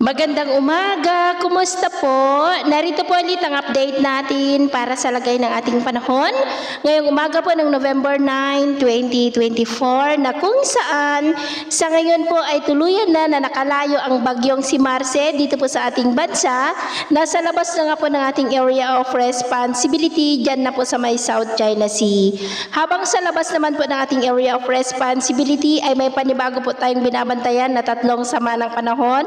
Magandang umaga! Kumusta po? Narito po ulit ang update natin para sa lagay ng ating panahon. Ngayong umaga po ng November 9, 2024 na kung saan sa ngayon po ay tuluyan na nakalayo ang bagyong si Marce dito po sa ating bansa. Nasa labas na nga po ng ating area of responsibility dyan na po sa may South China Sea. Habang sa labas naman po ng ating area of responsibility ay may panibago po tayong binabantayan na tatlong sama ng panahon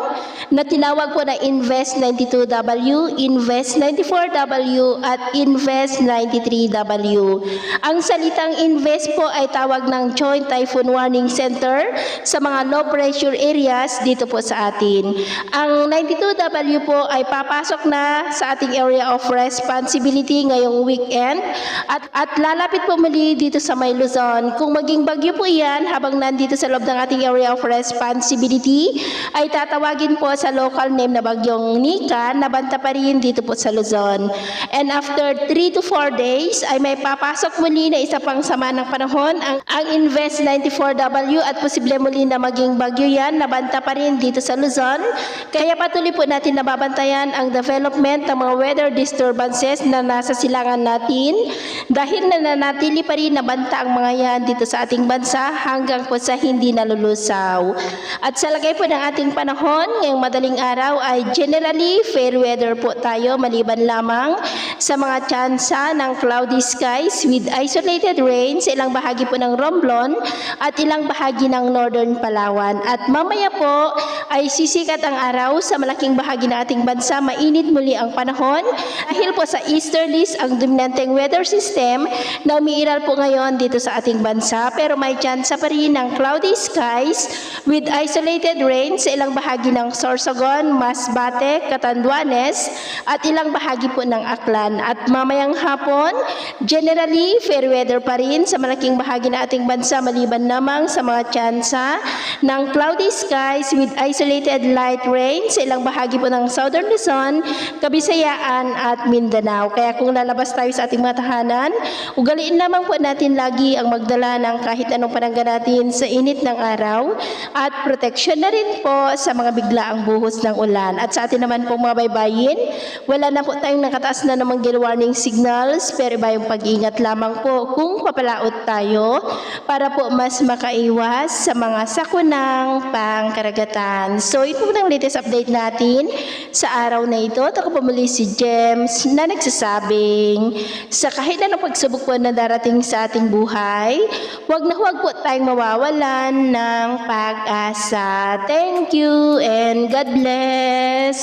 na tinawag po na Invest 92W, Invest 94W at Invest 93W. Ang salitang Invest po ay tawag ng Joint Typhoon Warning Center sa mga low pressure areas dito po sa atin. Ang 92W po ay papasok na sa ating area of responsibility ngayong weekend at lalapit po muli dito sa may Luzon. Kung maging bagyo po yan habang nandito sa loob ng ating area of responsibility ay tatawagin po sa local name na bagyong Nika na banta pa rin dito po sa Luzon. And after 3 to 4 days ay may papasok muli na isa pang sama ng panahon ang Invest 94W at posible muli na maging bagyo yan na banta pa rin dito sa Luzon. Kaya patuloy po natin nababantayan ang development ng mga weather disturbances na nasa silangan natin dahil nananatili pa rin na banta ang mga yan dito sa ating bansa hanggang po sa hindi nalulusaw. At sa lagay po ng ating panahon ngayong madaling araw ay generally fair weather po tayo maliban lamang sa mga tsansa ng cloudy skies with isolated rain sa ilang bahagi po ng Romblon at ilang bahagi ng Northern Palawan. At mamaya po ay sisikat ang araw sa malaking bahagi ng ating bansa, mainit muli ang panahon dahil po sa easterlies ang dominanteng weather system na umiiral po ngayon dito sa ating bansa, pero may tsansa pa rin ng cloudy skies with isolated rain sa ilang bahagi ng Sorsogon, Masbate, Catanduanes at ilang bahagi po ng Aklan. At mamayang hapon, generally fair weather pa rin sa malaking bahagi ng ating bansa maliban lamang sa mga tsansa ng cloudy skies with isolated light rain sa ilang bahagi po ng Southern Luzon, Kabisayaan at Mindanao. Kaya kung lalabas tayo sa ating mga tahanan, ugaliin lamang po natin lagi ang magdala ng kahit anong panangga natin sa init ng araw at proteksyon na rin po sa mga biglaang buhos ng ulan. At sa atin naman pong mga baybayin, wala na po tayong nakataas na namang gale warning signals, pero iba yung pag-iingat lamang po kung papalaot tayo para po mas makaiwas sa mga sakunang pangkaragatan. So ito po ang latest update natin sa araw na ito. Ako po muli si James na nagsasabing sa kahit anong pagsubok po na darating sa ating buhay, huwag po tayong mawawalan ng pag-asa. Thank you and God bless!